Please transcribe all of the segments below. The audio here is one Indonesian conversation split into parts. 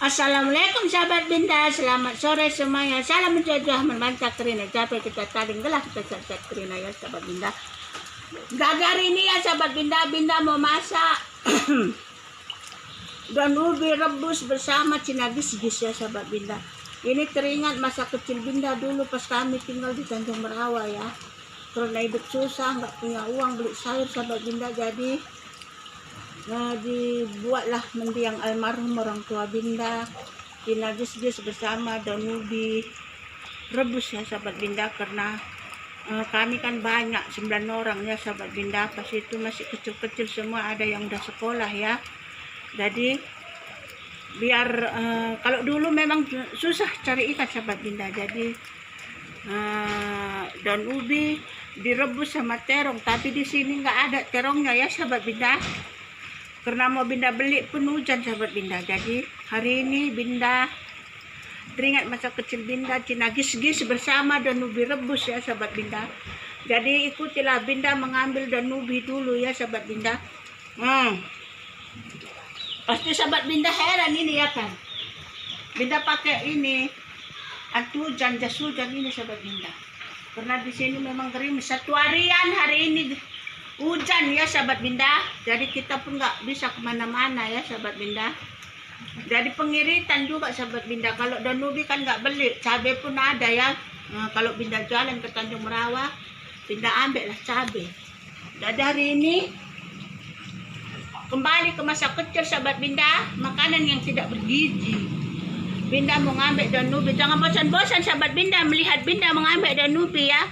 Assalamualaikum sahabat Binda, selamat sore semuanya. Salam menjajah memantap Krina. Capek kita taling gelah kita cat Krina ya sahabat Binda. Gagar ini ya sahabat Binda, Binda mau masak dan ubi rebus bersama cinagis-gis ya sahabat Binda. Ini teringat masa kecil Binda dulu pas kami tinggal di Tanjung Merawa ya. Karena hidup susah, nggak punya uang beli sayur sahabat Binda, jadi dibuatlah mendiang almarhum orang tua Binda, cinagis-gis bersama daun ubi rebus ya sahabat Binda. Karena kami kan banyak 9 orang ya sahabat Binda, pas itu masih kecil-kecil semua, ada yang udah sekolah ya. Jadi biar kalau dulu memang susah cari ikan sahabat Binda, jadi daun ubi direbus sama terong, tapi di sini nggak ada terongnya ya sahabat Binda. Karena mau Binda beli pun hujan sahabat Binda. Jadi hari ini Binda teringat masa kecil Binda, cinagis-gis bersama daun ubi rebus ya sahabat Binda. Jadi ikutilah Binda mengambil daun ubi dulu ya sahabat Binda. Pasti sahabat Binda heran ini ya kan. Binda pakai ini anti hujan, jas hujan ini sahabat Binda. Karena di sini memang gerimis satu harian hari ini hujan ya sahabat Binda. Jadi kita pun nggak bisa kemana-mana ya sahabat Binda. Jadi pengiritan juga sahabat Binda. Kalau daun ubi kan nggak beli, cabai pun ada ya. Kalau Binda jalan ke Tanjung Merawa, Binda ambil lah cabai. Jadi hari ini kembali ke masa kecil sahabat Binda, makanan yang tidak bergizi. Binda mau ngambil daun ubi. Jangan bosan-bosan sahabat Binda melihat Binda mengambil daun ubi ya.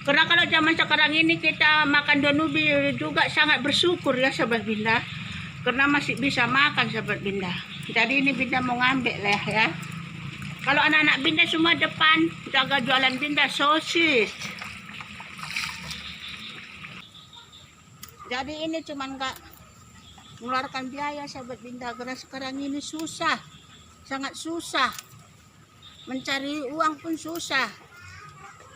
Karena kalau zaman sekarang ini kita makan daun ubi juga sangat bersyukur ya sahabat Binda. Karena masih bisa makan sahabat Binda. Jadi ini Binda mau ngambil lah ya. Kalau anak-anak Binda semua depan jaga jualan Binda sosis. Jadi ini cuman nggak mengeluarkan biaya sahabat Binda. Karena sekarang ini susah, sangat susah. Mencari uang pun susah.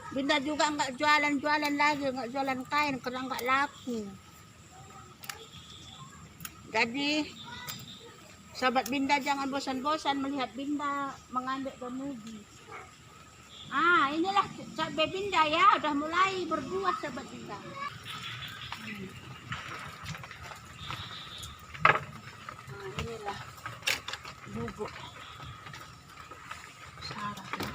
Binda juga nggak jualan-jualan lagi, nggak jualan kain karena nggak laku. Jadi sahabat Binda jangan bosan-bosan melihat Binda mengambil daun ubi. Inilah cabai Binda ya, udah mulai berbuah sahabat Binda. Inilah bubuk Sarah ya.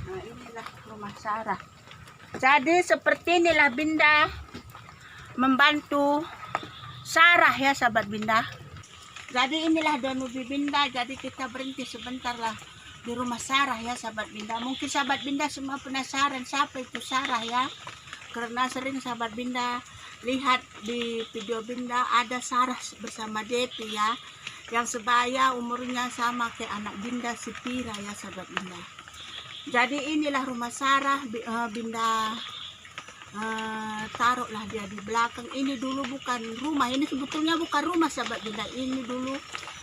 Inilah rumah Sarah. Jadi seperti inilah Binda membantu Sarah ya sahabat Binda. Jadi inilah daun ubi Binda. Jadi kita berhenti sebentar lah di rumah Sarah ya sahabat Binda. Mungkin sahabat Binda semua penasaran siapa itu Sarah ya. Karena sering sahabat Binda lihat di video Binda ada Sarah bersama Depi ya. Yang sebaya umurnya sama kayak anak Binda si Pira ya sahabat Binda. Jadi inilah rumah Sarah. Binda taruhlah dia di belakang. Ini dulu bukan rumah, ini sebetulnya bukan rumah sahabat Binda, ini dulu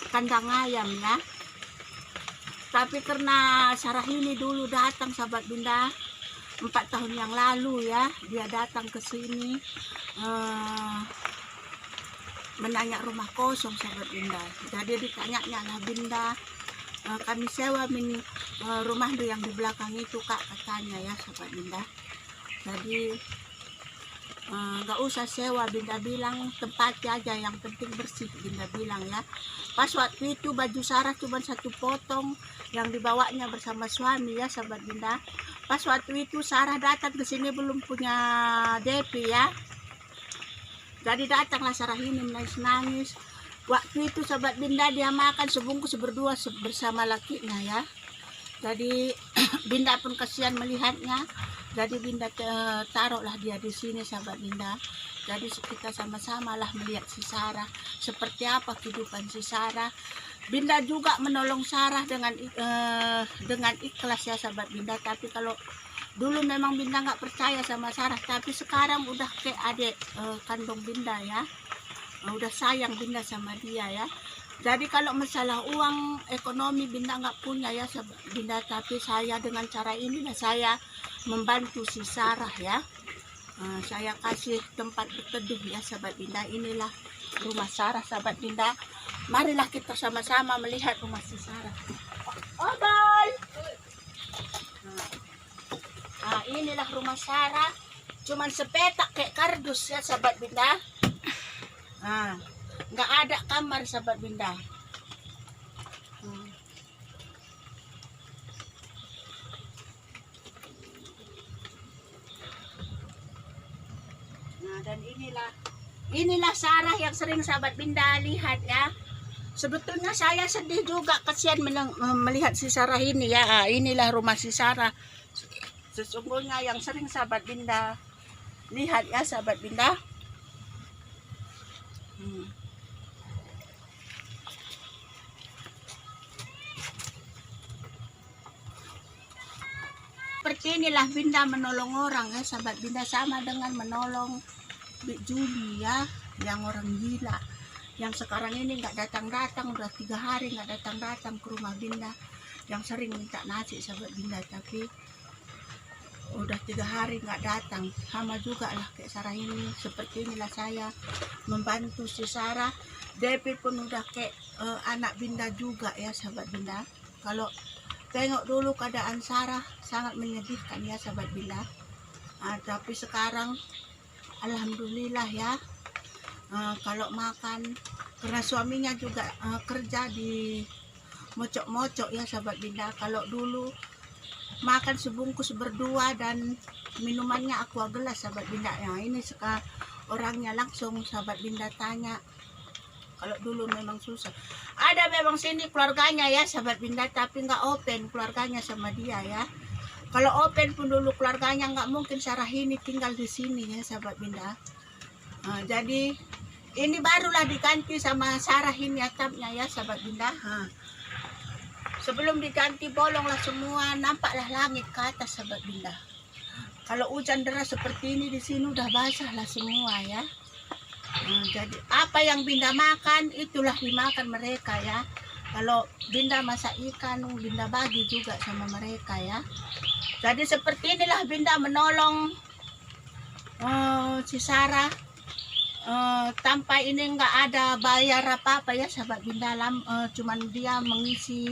kandang ayam ya. Tapi karena Sarah ini dulu datang sahabat Binda 4 tahun yang lalu ya, dia datang ke sini menanya rumah kosong sahabat Binda. Jadi ditanya lah Binda, kami sewa rumah yang di belakang itu kak, katanya ya sahabat Binda. Jadi nggak usah sewa, Binda bilang tempatnya aja yang penting bersih, Binda bilang ya. Pas waktu itu baju Sarah cuma 1 potong yang dibawanya bersama suami ya sahabat Binda. Pas waktu itu Sarah datang ke sini belum punya Depi ya. Jadi datanglah Sarah ini menangis-nangis. Waktu itu sahabat Binda dia makan sebungkus berdua bersama lakinya ya. Jadi Binda pun kasihan melihatnya. Jadi Binda taruhlah dia di sini sahabat Binda. Jadi kita sama-sama lah melihat si Sarah seperti apa kehidupan si Sarah. Binda juga menolong Sarah dengan ikhlas ya sahabat Binda. Tapi kalau dulu memang Binda nggak percaya sama Sarah, tapi sekarang udah kayak adik kandung Binda ya. Udah sayang Binda sama dia ya. Jadi kalau masalah uang ekonomi Binda nggak punya ya sahabat Binda, tapi saya dengan cara ini saya membantu si Sarah ya. Saya kasih tempat berteduh ya sahabat Binda. Inilah rumah Sarah sahabat Binda. Marilah kita sama-sama melihat rumah si Sarah. Obol! Nah, inilah rumah Sarah. Cuman sepetak kayak kardus ya sahabat Binda. Nah, nggak ada kamar sahabat Binda. Nah, dan inilah Sarah yang sering sahabat Binda lihat ya. Sebetulnya saya sedih juga, kasihan melihat si Sarah ini ya. Inilah rumah si Sarah. Sesungguhnya yang sering sahabat Binda lihat ya sahabat Binda. Seperti inilah Binda menolong orang ya sahabat Binda, sama dengan menolong Bik Juli ya, yang orang gila, yang sekarang ini nggak datang-datang, udah 3 hari nggak datang-datang ke rumah Binda, yang sering minta nasi sahabat Binda, tapi udah 3 hari nggak datang. Sama juga lah kayak Sarah ini. Seperti inilah saya membantu si Sarah. Depi pun udah kayak anak Binda juga ya sahabat Binda. Kalau tengok dulu keadaan Sarah sangat menyedihkan ya sahabat Binda. Tapi sekarang alhamdulillah ya, kalau makan, karena suaminya juga kerja di mocok-mocok ya sahabat Binda. Kalau dulu makan sebungkus berdua dan minumannya aqua gelas sahabat Binda. Nah, ini sekarang orangnya langsung sahabat Binda tanya. Kalau dulu memang susah. Ada memang sini keluarganya ya sahabat Binda, tapi nggak open keluarganya sama dia ya. Kalau open pun dulu keluarganya nggak mungkin Sarah ini tinggal di sini ya sahabat Binda. Jadi ini barulah diganti sama Sarah ini atapnya ya sahabat Binda. Sebelum diganti bolonglah semua, nampaklah langit ke atas sahabat Binda. Kalau hujan deras seperti ini di sini udah basah lah semua ya. Jadi apa yang Binda makan itulah dimakan mereka ya. Kalau Binda masak ikan, Binda bagi juga sama mereka ya. Jadi seperti inilah Binda menolong si Sarah. Tanpa ini nggak ada bayar apa-apa ya sahabat Binda. Cuman dia mengisi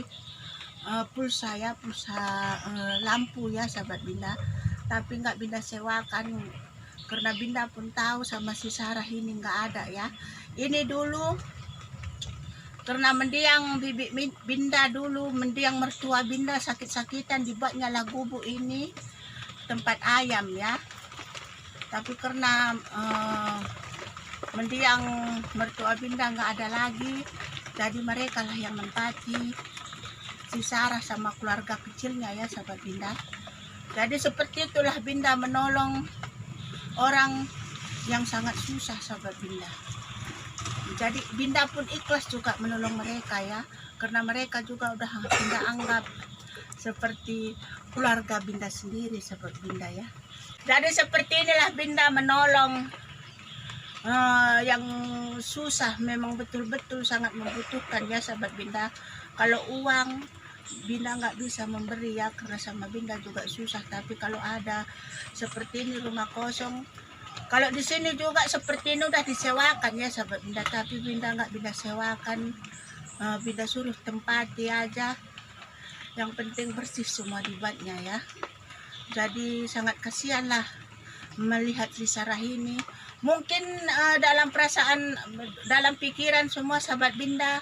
pulsa ya, pulsa lampu ya sahabat Binda. Tapi nggak Binda sewakan, karena Binda pun tahu sama si Sarah ini nggak ada ya. Ini dulu karena mendiang bibi Binda dulu, mendiang mertua Binda sakit-sakitan, dibuatnya lah gubuk ini tempat ayam ya. Tapi karena mendiang mertua Binda nggak ada lagi, jadi mereka lah yang menempati si Sarah sama keluarga kecilnya ya sahabat Binda. Jadi seperti itulah Binda menolong orang yang sangat susah sahabat Binda. Jadi Binda pun ikhlas juga menolong mereka ya, karena mereka juga udah Binda anggap seperti keluarga Binda sendiri sahabat Binda ya. Jadi seperti inilah Binda menolong yang susah, memang betul-betul sangat membutuhkan ya sahabat Binda. Kalau uang Binda nggak bisa memberi ya, karena sama Binda juga susah. Tapi kalau ada seperti ini rumah kosong, kalau di sini juga seperti ini udah disewakan ya sahabat Binda, tapi Binda nggak Binda sewakan, Binda suruh tempati aja. Yang penting bersih semua dibuatnya ya. Jadi sangat kasihan lah melihat si Sarah ini. Mungkin dalam perasaan, dalam pikiran semua sahabat Binda,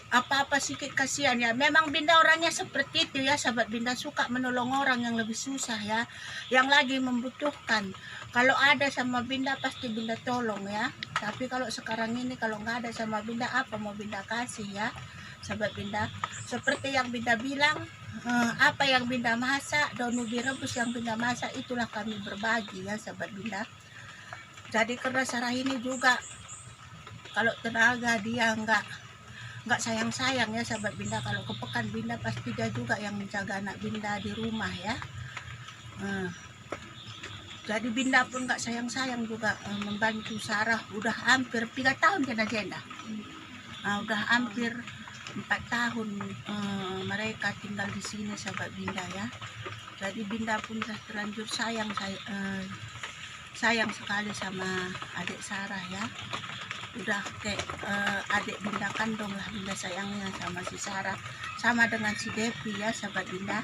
apa-apa sedikit kasihan ya. Memang Binda orangnya seperti itu ya sahabat Binda, suka menolong orang yang lebih susah ya, yang lagi membutuhkan. Kalau ada sama Binda pasti Binda tolong ya. Tapi kalau sekarang ini kalau nggak ada sama Binda, apa mau Binda kasih ya sahabat Binda. Seperti yang Binda bilang, apa yang Binda masak, daun ubi rebus yang Binda masak, itulah kami berbagi ya sahabat Binda. Jadi karena Sarah ini juga kalau tenaga dia nggak sayang-sayang ya sahabat Binda. Kalau ke pekan Binda pasti dia juga yang menjaga anak Binda di rumah ya. Jadi Binda pun nggak sayang-sayang juga membantu Sarah. Udah hampir 3 tahun kena jenda. Udah hampir 4 tahun mereka tinggal di sini sahabat Binda ya. Jadi Binda pun sudah terlanjur sayang sekali sama adik Sarah ya. udah kayak adik Binda kandung lah Binda sayangnya sama si Sarah, sama dengan si Devi ya sahabat Binda.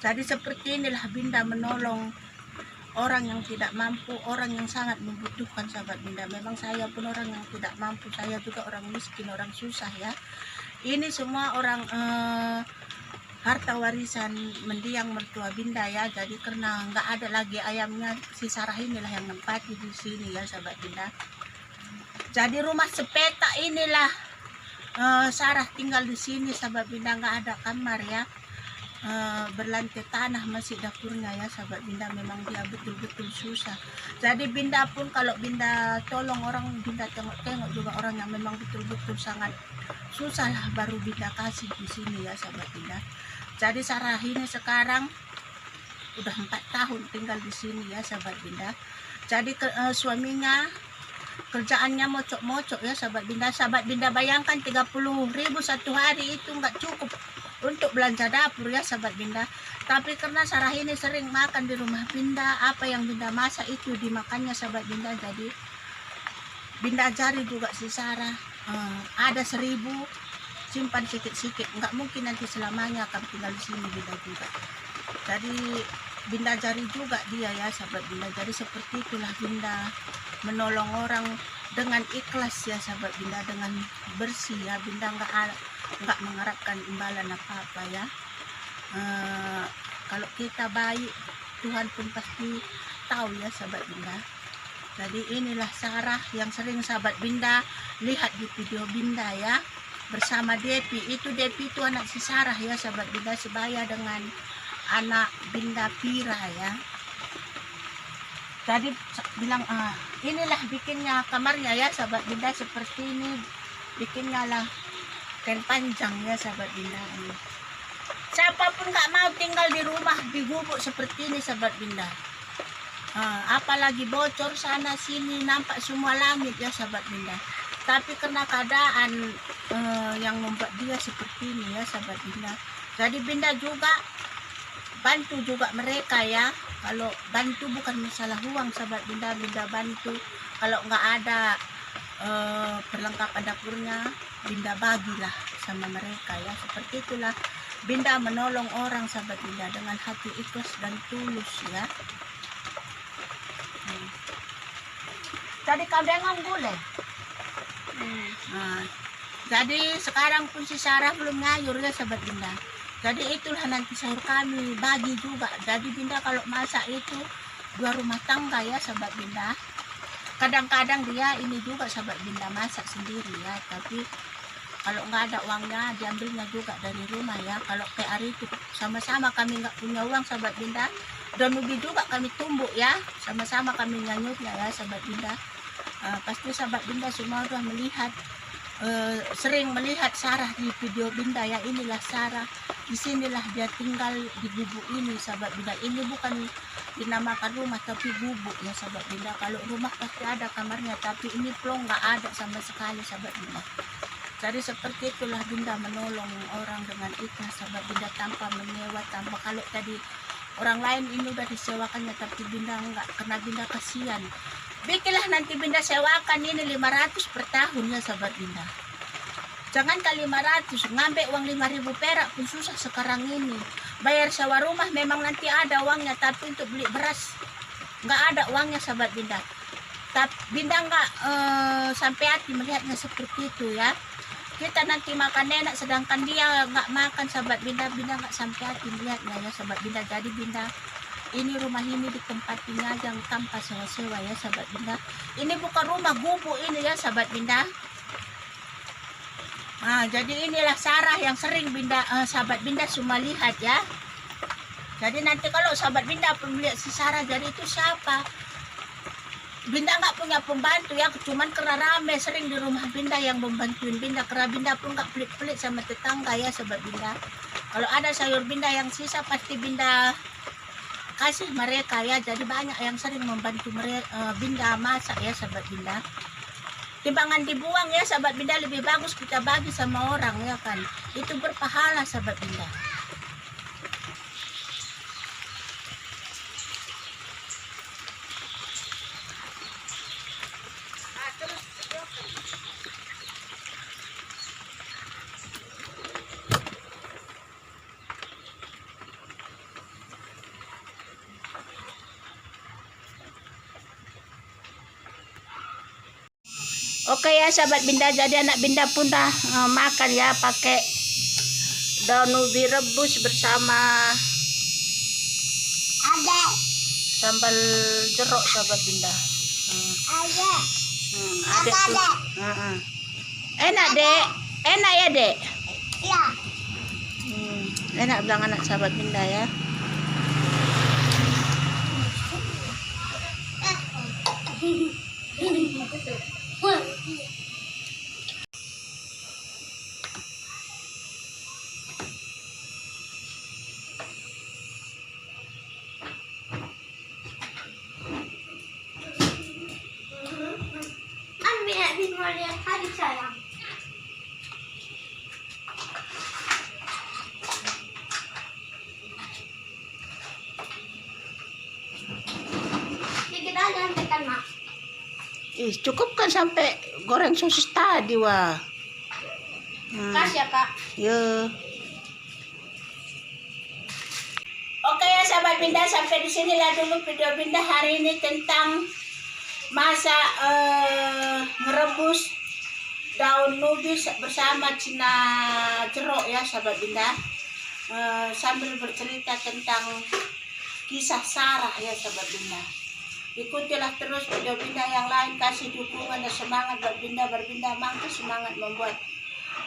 Jadi seperti inilah Binda menolong orang yang tidak mampu, orang yang sangat membutuhkan sahabat Binda. Memang saya pun orang yang tidak mampu, saya juga orang miskin, orang susah ya. Ini semua orang harta warisan mendiang mertua Binda ya. Jadi karena nggak ada lagi ayamnya, si Sarah inilah yang nempati di sini ya sahabat Binda. Jadi rumah sepeta inilah Sarah tinggal di sini sahabat Binda, nggak ada kamar ya. Berlantai tanah masih dapurnya ya sahabat Binda. Memang dia betul-betul susah. Jadi Binda pun kalau Binda tolong orang, Binda tengok-tengok juga orang yang memang betul-betul sangat susah lah, baru Binda kasih di sini ya sahabat Binda. Jadi Sarah ini sekarang udah 4 tahun tinggal di sini ya sahabat Binda. Jadi suaminya kerjaannya mocok-mocok ya sahabat Binda. Sahabat Binda bayangkan 30.000 satu hari itu nggak cukup untuk belanja dapur ya sahabat Binda. Tapi karena Sarah ini sering makan di rumah Binda, apa yang Binda masak itu dimakannya sahabat Binda. Jadi Binda ajari juga si Sarah, ada 1.000 simpan sikit-sikit, nggak mungkin nanti selamanya akan tinggal di sini Binda juga. Jadi Binda ajari juga dia ya sahabat Binda. Jadi seperti itulah Binda menolong orang dengan ikhlas ya sahabat Binda, dengan bersih ya. Binda nggak mengharapkan imbalan apa-apa ya. Kalau kita baik, Tuhan pun pasti tahu ya sahabat Binda. Jadi inilah Sarah yang sering sahabat Binda lihat di video Binda ya, bersama Devi. Itu Devi itu anak si Sarah ya sahabat Binda, sebaya dengan anak Binda Pira ya. Jadi bilang inilah bikinnya kamarnya ya sahabat Binda, seperti ini bikinnya lah, kain panjang ya sahabat Binda. Siapapun nggak mau tinggal di rumah di gubuk seperti ini sahabat Binda. Apalagi bocor sana sini, nampak semua langit ya sahabat Binda. Tapi karena keadaan yang membuat dia seperti ini ya sahabat Binda. Jadi Binda juga bantu juga mereka ya. Kalau bantu bukan masalah uang sahabat Binda, Binda bantu. Kalau nggak ada perlengkapan dapurnya, Binda bagilah sama mereka ya. Seperti itulah Binda menolong orang sahabat Binda dengan hati ikhlas dan tulus ya. Jadi kadengan boleh. Jadi sekarang pun si Sarah belum ngayur ya sahabat Binda. Jadi itulah nanti sahur kami bagi juga. Jadi Binda kalau masak itu 2 rumah tangga ya sahabat Binda. Kadang-kadang dia ini juga sahabat Binda masak sendiri ya. Tapi kalau nggak ada uangnya diambilnya juga dari rumah ya. Kalau kayak hari itu sama-sama kami nggak punya uang sahabat Binda, dan ubi juga kami tumbuk ya. Sama-sama kami nyanyutnya ya sahabat Binda. Pasti sahabat Binda semua sudah melihat, sering melihat Sarah di video Binda ya. Inilah Sarah, disinilah dia tinggal di gubuk ini sahabat Binda. Ini bukan dinamakan rumah tapi gubuk ya sahabat Binda. Kalau rumah pasti ada kamarnya, tapi ini plong nggak ada sama sekali sahabat Binda. Jadi seperti itulah Binda menolong orang dengan ikhlas sahabat Binda, tanpa menyewa, tanpa kalau tadi orang lain ini udah disewakannya tapi Binda enggak, karena Binda kasihan. Bikinlah nanti Binda sewakan ini 500 per tahun ya sahabat Binda. Jangan kali 500, ngambil uang 5.000 perak pun susah sekarang ini. Bayar sewa rumah memang nanti ada uangnya, tapi untuk beli beras nggak ada uangnya sahabat Binda. Tapi Binda nggak sampai hati melihatnya seperti itu ya. Kita nanti makan enak sedangkan dia nggak makan sahabat Binda. Binda nggak sampai hati melihatnya ya sahabat Binda. Jadi Binda ini rumah ini ditempatinya yang tanpa sewa-sewa ya sahabat Binda. Ini bukan rumah gubuk ini ya sahabat Binda. Jadi inilah Sarah yang sering Binda sahabat Binda semua lihat ya. Jadi nanti kalau sahabat Binda pun melihat si Sarah, jadi itu siapa? Binda nggak punya pembantu ya, cuman karena rame sering di rumah Binda yang membantuin Binda. Karena Binda pun nggak pelit-pelit sama tetangga ya sahabat Binda. Kalau ada sayur Binda yang sisa pasti Binda kasih mereka ya. Jadi banyak yang sering membantu mereka, Binda masak ya sahabat Binda. Timbangan dibuang ya sahabat Binda, lebih bagus kita bagi sama orang ya kan. Itu berpahala sahabat Binda. Terus Oke ya sahabat Binda, jadi anak Binda pun dah makan ya pakai daun ubi rebus bersama sambal jeruk sahabat Binda. Adek tuh. Enak dek, enak ya dek. Iya. Enak bilang anak sahabat Binda ya. Mau lihat hari sayang. Sedikit aja tekan mak. Cukup kan sampai goreng sosis tadi wah. Kasih ya kak. Ya. Oke ya sahabat Binda, sampai di sinilah dulu video Binda hari ini tentang masak merebus daun ubi bersama cina jeruk ya sahabat Binda. Sambil bercerita tentang kisah Sarah ya sahabat Binda. Ikutilah terus video Binda yang lain, kasih dukungan dan semangat buat Binda berbinda mangga semangat membuat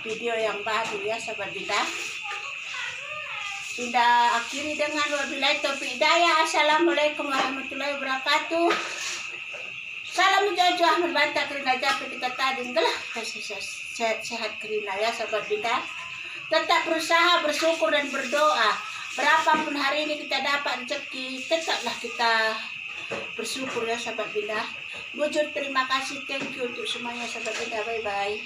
video yang baru ya sahabat Binda. Binda akhiri dengan wabillahi taufiq hidayah. Assalamualaikum warahmatullahi wabarakatuh. Salam jauh Ahmad Banta kerina jape kita tadi gelah sehat kerina ya sahabat Binda. Tetap berusaha, bersyukur dan berdoa. Berapapun hari ini kita dapat rezeki, tetaplah kita bersyukur ya sahabat Binda. Bujur terima kasih, thank you untuk semuanya sahabat Binda. Bye bye.